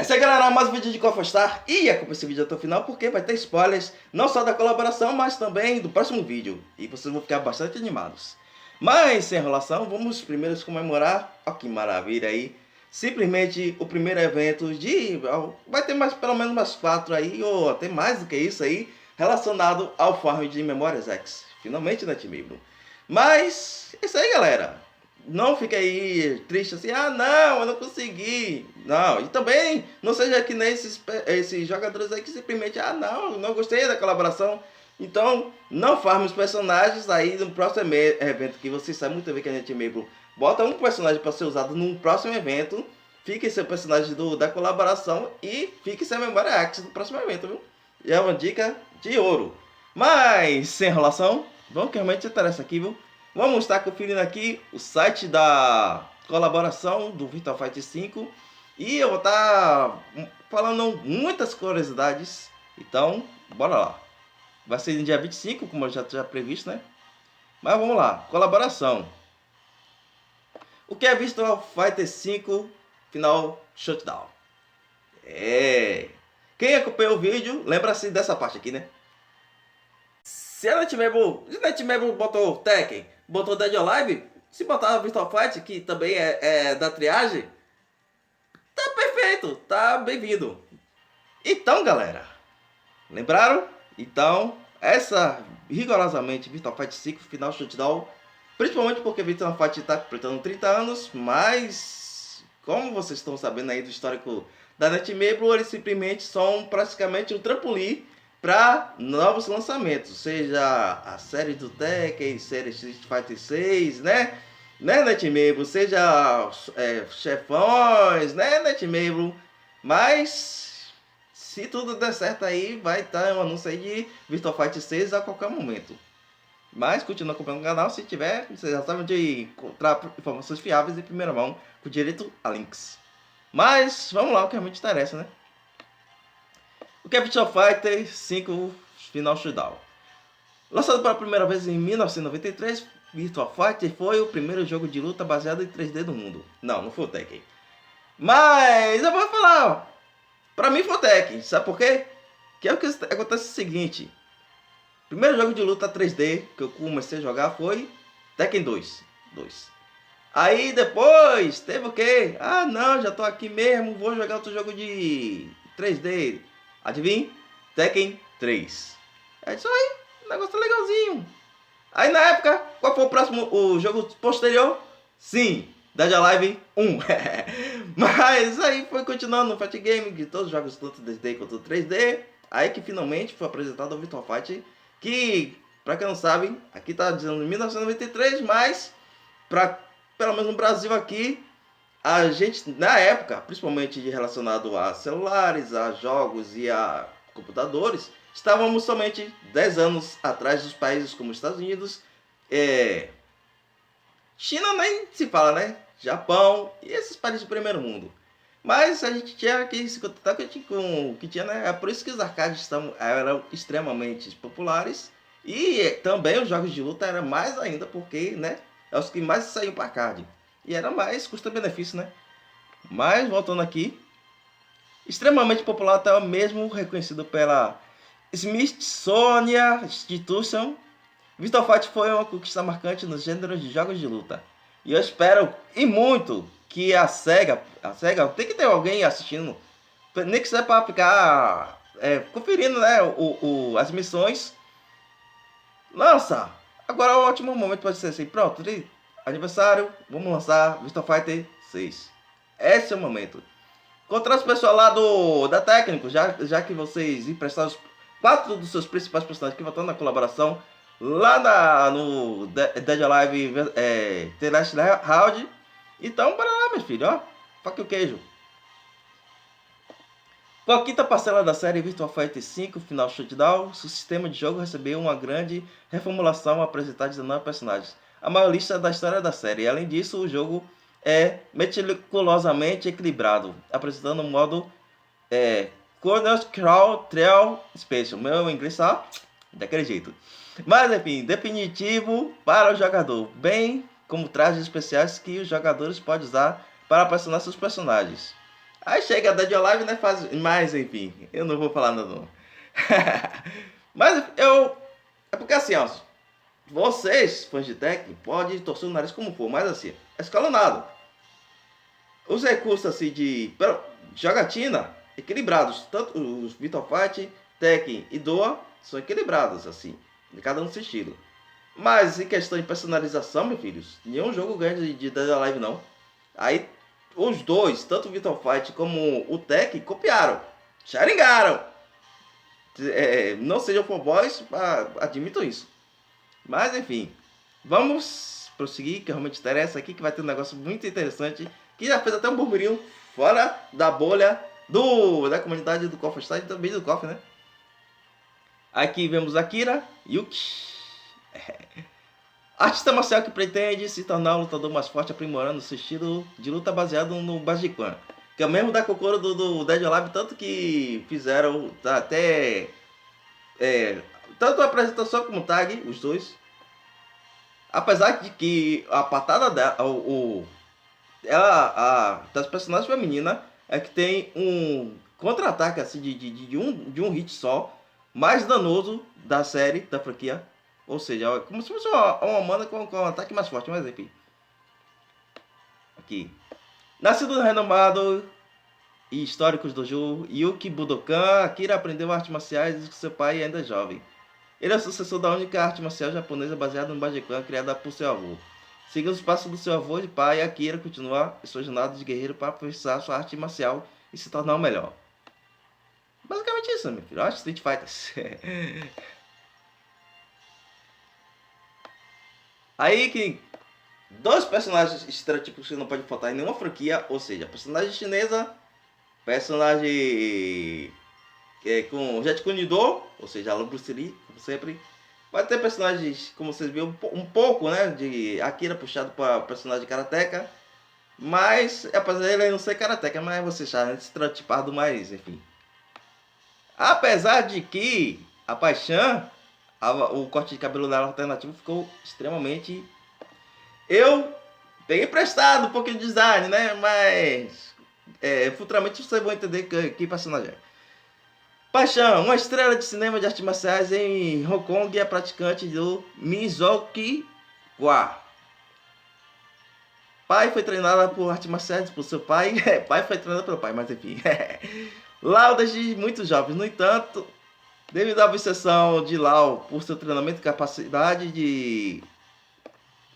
É isso aí, galera, mais um vídeo de Call of Star. E acompanhe esse vídeo até o final porque vai ter spoilers não só da colaboração, mas também do próximo vídeo. E vocês vão ficar bastante animados. Mas, sem enrolação, vamos primeiro comemorar, ó que maravilha aí, simplesmente o primeiro evento de... vai ter mais, pelo menos mais 4 aí, ou até mais do que isso aí, relacionado ao farm de Memórias X. Finalmente, né, time? Mas, é isso aí, galera. Não fique aí triste assim, ah não, eu não consegui. Não, e também não seja que nem esses jogadores aí que simplesmente, ah não, não gostei da colaboração. Então, não farme os personagens aí no próximo evento, que vocês sabem muito bem que a gente mesmo bota um personagem para ser usado num próximo evento. Fique seu personagem da colaboração e fique sem memória X no próximo evento, viu? E é uma dica de ouro. Mas, sem enrolação, vamos que realmente interessa aqui, viu? Vamos estar conferindo aqui o site da colaboração do Virtua Fighter 5 e eu vou estar falando muitas curiosidades, então bora lá. Vai ser no dia 25, como já previsto, né? Mas vamos lá, colaboração. O que é Virtua Fighter 5 Final Showdown? Quem acompanhou o vídeo, lembra-se dessa parte aqui, né? Se a NetMable botou Tekken, botou Dead or Alive, se botar Virtua Fight, que também é da triagem, tá perfeito, tá bem-vindo. Então, galera, lembraram? Então, essa rigorosamente Virtua Fight 5 Final Showdown, principalmente porque Virtua Fight está completando 30 anos, mas como vocês estão sabendo aí do histórico da NetMable, eles simplesmente são praticamente um trampolim para novos lançamentos, seja a série do Tekken, série Street Fighter 6, né, NetMable, seja chefões, né, NetMable, mas se tudo der certo aí, vai estar um anúncio aí de Virtua Fighter 6 a qualquer momento. Mas continua acompanhando o canal, se tiver, vocês já sabem de encontrar informações fiáveis em primeira mão, com direito a links. Mas vamos lá, o que realmente interessa, né? O que é Virtua Fighter 5 Final Showdown? Lançado pela primeira vez em 1993, Virtua Fighter foi o primeiro jogo de luta baseado em 3D do mundo. Não foi o Tekken. Mas eu vou falar, pra mim foi o Tekken, sabe por quê? Que é o que acontece o seguinte. O primeiro jogo de luta 3D que eu comecei a jogar foi Tekken 2. Aí depois teve o quê? Ah não, já tô aqui mesmo, vou jogar outro jogo de 3D. Adivinha? Tekken 3. É isso aí, um negócio legalzinho. Aí na época, qual foi o jogo posterior? Sim, Dead or Alive 1. Mas aí foi continuando no Fight Game, de todos os jogos tanto 2D quanto 3D. Aí que finalmente foi apresentado o Virtua Fight, que, pra quem não sabe, aqui tá dizendo 1993, mas pelo menos no Brasil aqui, a gente, na época, principalmente relacionado a celulares, a jogos e a computadores, estávamos somente 10 anos atrás dos países como Estados Unidos, China nem se fala, né? Japão e esses países do primeiro mundo. Mas a gente tinha que se contentar com o que tinha, né? É por isso que os arcades eram extremamente populares e também os jogos de luta eram mais ainda, porque, né? É os que mais saíam para arcade. E era mais custo-benefício, né? Mas, voltando aqui, extremamente popular, até mesmo reconhecido pela Smithsonian Institution, Virtua Fight foi uma conquista marcante nos gêneros de jogos de luta. E eu espero, e muito, que a SEGA, tem que ter alguém assistindo, nem que seja para ficar conferindo, né, as missões. Lança! Agora é um ótimo momento para dizer assim, pronto, aniversário, vamos lançar Virtua Fighter 6. Esse é o momento. Contra os pessoal lá da Técnico, já que vocês emprestaram os 4 dos seus principais personagens que vão estar na colaboração lá no Dead or Alive The Last Round. Então, bora lá, meu filho, ó. Faca o queijo. Com a quinta parcela da série Virtua Fighter 5 Final Showdown, o sistema de jogo recebeu uma grande reformulação ao apresentar 19 personagens, a maior lista da história da série. Além disso, o jogo é meticulosamente equilibrado, apresentando um modo Corners Crawl Trail Special. Meu inglês tá daquele jeito. Mas enfim, definitivo para o jogador, bem como trajes especiais que os jogadores podem usar para apaixonar seus personagens. Aí chega a Dead or Alive, né? Faz. Mas enfim, eu não vou falar nada não. Mas eu. É porque assim, ó. Vocês, fãs de Tekken, podem torcer o nariz como for, mas assim, é escalonado. Os recursos assim de jogatina equilibrados, tanto os Virtua Fight, Tekken e Doa são equilibrados assim, de cada um seu estilo. Mas em questão de personalização, meus filhos, nenhum jogo ganha de Dead or Alive não. Aí os dois, tanto o Virtua Fight como o Tekken, copiaram, xeringaram. Não sejam fanboys, admitam isso. Mas enfim, vamos prosseguir, que realmente interessa aqui, que vai ter um negócio muito interessante, que já fez até um burburinho fora da bolha da comunidade do Coffee Style e também do Coffee, né? Aqui vemos Akira Yuki, artista marcial que pretende se tornar um lutador mais forte, aprimorando seu estilo de luta baseado no Bajiquan, que é o mesmo da Kokoro do Dead or Alive, tanto que fizeram até tanto a apresentação como tag, os dois. Apesar de que a patada dela, das personagens femininas é que tem um contra-ataque assim, de um hit só, mais danoso da série, da franquia. Ou seja, é como se fosse uma mana com um ataque mais forte, mas enfim. Aqui. Nascido renomado e históricos do jogo, Yuki Budokan, Akira aprendeu artes marciais com seu pai ainda jovem. Ele é o sucessor da única arte marcial japonesa baseada no Bajiquan, criada por seu avô. Seguindo os passos do seu avô e pai, Akira continua sua jornada de guerreiro para aperfeiçoar sua arte marcial e se tornar o melhor. Basicamente isso, meu filho. Olha Street Fighter. Aí que dois personagens estereotipos que não pode faltar em nenhuma franquia, ou seja, personagem chinesa, personagem com Jet Kunido, ou seja, a Bruce Lee, como sempre. Vai ter personagens, como vocês viram, um pouco, né, de Akira puxado para personagem karateka. Mas, apesar dele não ser karateka, mas você já estereotipado, mas enfim. Apesar de que a Paixão, o corte de cabelo dela alternativo ficou extremamente... Eu peguei emprestado um pouquinho de design, né, mas... futuramente vocês vão entender que personagem é. Paixão, uma estrela de cinema de artes marciais em Hong Kong e é praticante do Mizoki Wa. Pai foi treinada por artes marciais por seu pai. Pai foi treinado pelo pai, mas enfim. Lau desde muito jovem. No entanto, devido à obsessão de Lau por seu treinamento e capacidade de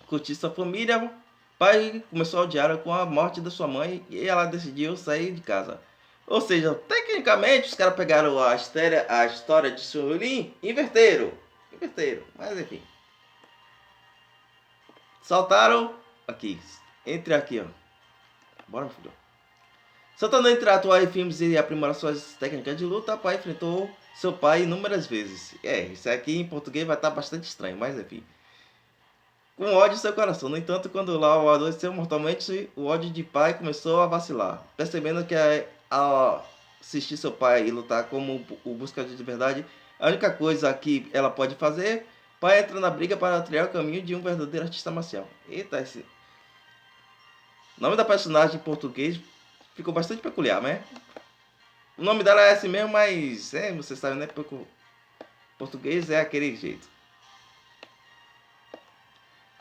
curtir sua família, pai começou a odiá-la com a morte da sua mãe e ela decidiu sair de casa. Ou seja, tecnicamente os caras pegaram a história de Surin e inverteram. Mas enfim. Saltaram aqui. Entre aqui, ó. Bora, filho. Saltando entre atuais filmes e aprimorar suas técnicas de luta, pai enfrentou seu pai inúmeras vezes. Isso aqui em português vai estar bastante estranho, mas enfim. Com ódio em seu coração. No entanto, quando Lau adoeceu mortalmente, o ódio de pai começou a vacilar. Percebendo que ao assistir seu pai e lutar como o buscador de verdade, a única coisa que ela pode fazer, pai entra na briga para trilhar o caminho de um verdadeiro artista marcial. Eita, esse... O nome da personagem em português ficou bastante peculiar, né? O nome dela é assim mesmo, mas você sabe, né? Porque português é aquele jeito.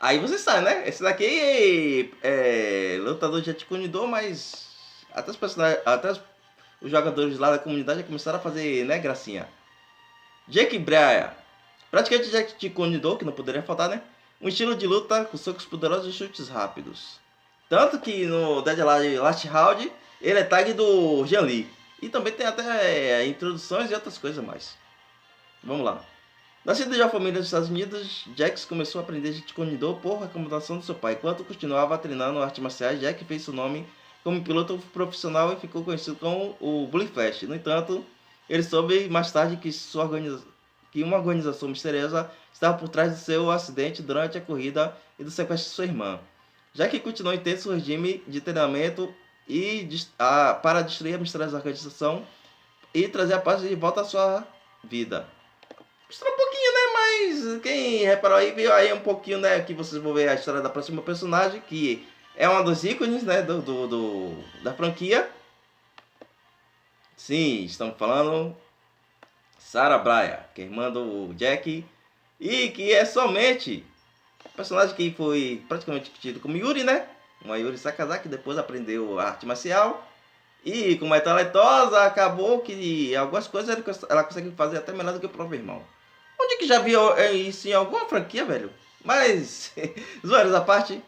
Aí você sabe, né? Esse daqui é lutador de Jet Kunido, mas até os jogadores lá da comunidade já começaram a fazer, né, gracinha. Jake Bryan, praticante de Jet Kunido, que não poderia faltar, né? Um estilo de luta com socos poderosos e chutes rápidos. Tanto que no Dead or Last Round ele é tag do Jean Lee. E também tem até introduções e outras coisas mais. Vamos lá. Nascido de uma família dos Estados Unidos, Jax começou a aprender Jeet Kune Do por recomendação do seu pai. Enquanto continuava treinando artes marciais, Jack fez seu nome como piloto profissional e ficou conhecido como o Bully Flash. No entanto, ele soube mais tarde que uma organização misteriosa estava por trás do seu acidente durante a corrida e do sequestro de sua irmã. Jack continuou intenso regime de treinamento para destruir a misteriosa organização e trazer a paz de volta à sua vida. Mostrou um pouquinho, né? Mas quem reparou aí, viu aí um pouquinho, né? Que vocês vão ver a história da próxima personagem, que é uma dos ícones, né? Da franquia. Sim, estamos falando Sarah Bryan, que é irmã do Jack, e que é somente personagem que foi praticamente tido como Yuri, né? Uma Yuri Sakazaki que depois aprendeu a arte marcial. E como é talentosa, acabou que algumas coisas ela consegue fazer até melhor do que o próprio irmão. Onde que já viu isso em alguma franquia, velho? Mas, zoeiras à parte,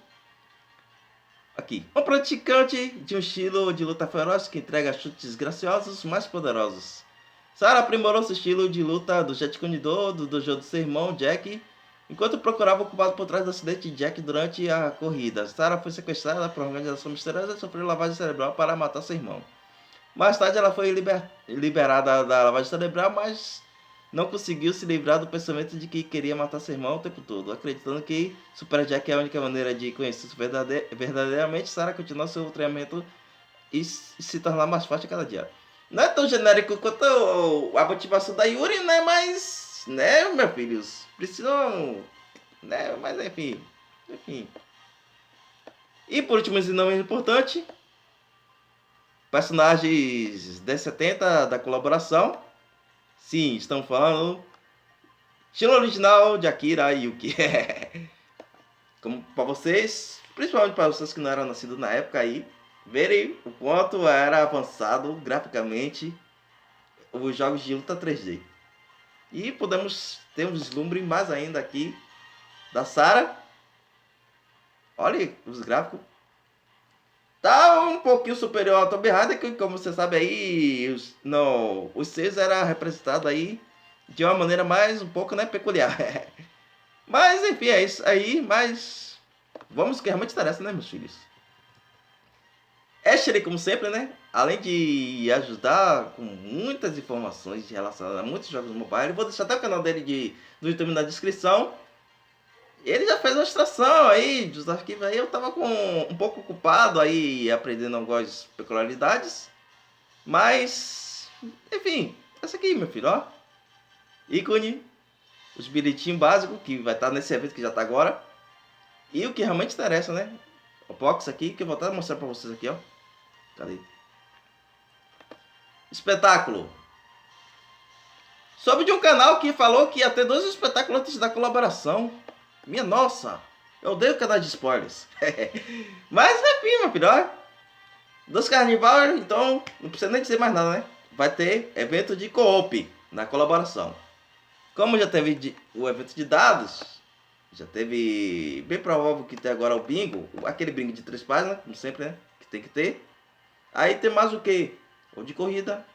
aqui. Um praticante de um estilo de luta feroz que entrega chutes graciosos mais poderosos. Sarah aprimorou seu estilo de luta do Jet Kune-Do, do dojo do seu irmão Jack, enquanto procurava o culpado por trás do acidente de Jack durante a corrida. Sarah foi sequestrada por uma organização misteriosa e sofreu lavagem cerebral para matar seu irmão. Mais tarde ela foi liberada da lavagem cerebral, mas não conseguiu se livrar do pensamento de que queria matar seu irmão o tempo todo, acreditando que Super Jack é a única maneira de conhecer verdadeiramente. Sarah continua seu treinamento e se tornar mais forte a cada dia. Não é tão genérico quanto a motivação da Yuri, né? Mas, né, meus filhos, precisam, né? Mas enfim. E por último, e não menos importante, personagens D70 da colaboração. Sim, estamos falando estilo original de Akira Yuki. Como para vocês, principalmente para vocês que não eram nascidos na época aí, verem o quanto era avançado graficamente os jogos de luta 3D. E podemos ter um vislumbre mais ainda aqui da Sarah. Olha os gráficos. Tá um pouquinho superior ao Tomb Raider, que como você sabe aí, os seis era representado aí de uma maneira mais um pouco, né, peculiar. Mas enfim, é isso aí, mas vamos que realmente interessa, né, meus filhos? Ashley, como sempre, né? Além de ajudar com muitas informações relacionadas a muitos jogos mobile, vou deixar até o canal dele do YouTube na descrição. Ele já fez uma extração aí dos arquivos aí, eu tava um pouco ocupado aí aprendendo algumas peculiaridades. Mas, enfim, essa aqui, meu filho, ó. Ícone, os bilhetinhos básicos que vai estar nesse evento que já tá agora. E o que realmente interessa, né? O box aqui, que eu vou até mostrar pra vocês aqui, ó. Cadê? Espetáculo. Soube de um canal que falou que ia ter 2 espetáculos antes da colaboração. Minha nossa, eu odeio o canal de spoilers. Mas enfim, meu filho, ó. Dos carnival, então não precisa nem dizer mais nada, né? Vai ter evento de co-op na colaboração. Como já teve o evento de dados, já teve bem provável que tem agora o bingo, aquele bingo de 3 páginas, como sempre, né? Que tem que ter. Aí tem mais o que? O de corrida.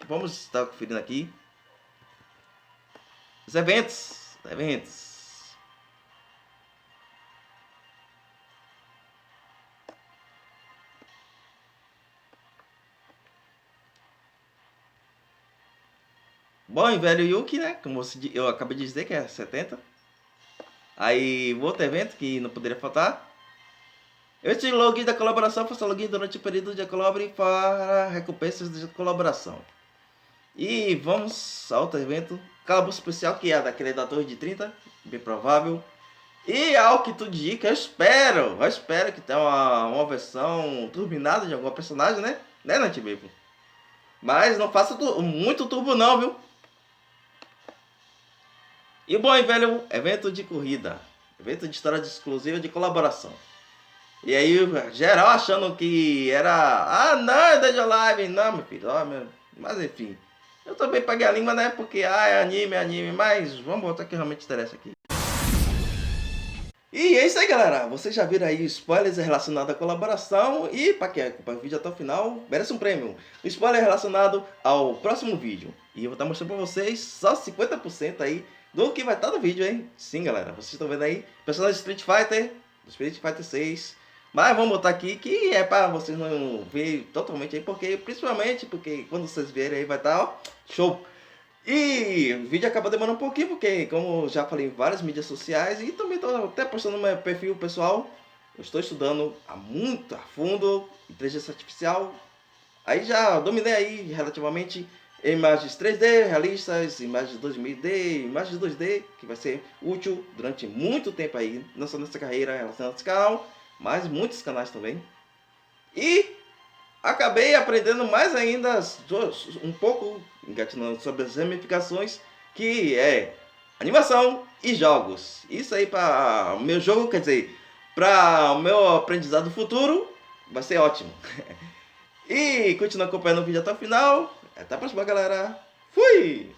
Vamos estar conferindo aqui. Os eventos. Bom e velho Yuki, né? Como eu acabei de dizer que é 70. Aí o outro evento que não poderia faltar. Este login da colaboração faça login durante o período de colabore para recompensas de colaboração. E vamos a outro evento. Calabouço especial que é daquele da Torre de 30. Bem provável. E ao que tudo indica, eu espero que tenha uma versão turbinada de algum personagem, né? Né, Nativevo? Mas não faça muito turbo não, viu? E o bom e velho evento de corrida. Evento de história exclusiva de colaboração. E aí, geral achando que era... Ah, não, é Dead Alive. Não, meu filho. Mas enfim. Eu também paguei a língua, né? Porque, é anime. Mas vamos voltar que realmente interessa aqui. E é isso aí, galera. Vocês já viram aí spoilers relacionados à colaboração. E para quem acompanha o vídeo até o final, merece um prêmio. O spoiler relacionado ao próximo vídeo. E eu vou estar mostrando para vocês só 50% aí do que vai estar no vídeo, hein? Sim, galera. Vocês estão vendo aí personagem Street Fighter, do Street Fighter 6. Mas vamos botar aqui que é para vocês não verem totalmente aí, principalmente porque quando vocês verem aí vai estar, ó, show. E o vídeo acaba demorando um pouquinho, porque como já falei em várias mídias sociais e também estou até postando no meu perfil pessoal, eu estou estudando muito a fundo inteligência artificial. Aí já dominei aí relativamente imagens 3D realistas, imagens 2000D, imagens 2D, que vai ser útil durante muito tempo aí, não só nessa carreira relacionada a esse canal, mas muitos canais também. E acabei aprendendo mais ainda um pouco, engatinhando sobre as ramificações, que é animação e jogos. Isso aí para o meu jogo, quer dizer, para o meu aprendizado futuro, vai ser ótimo. E continua acompanhando o vídeo até o final. Até a próxima, galera. Fui!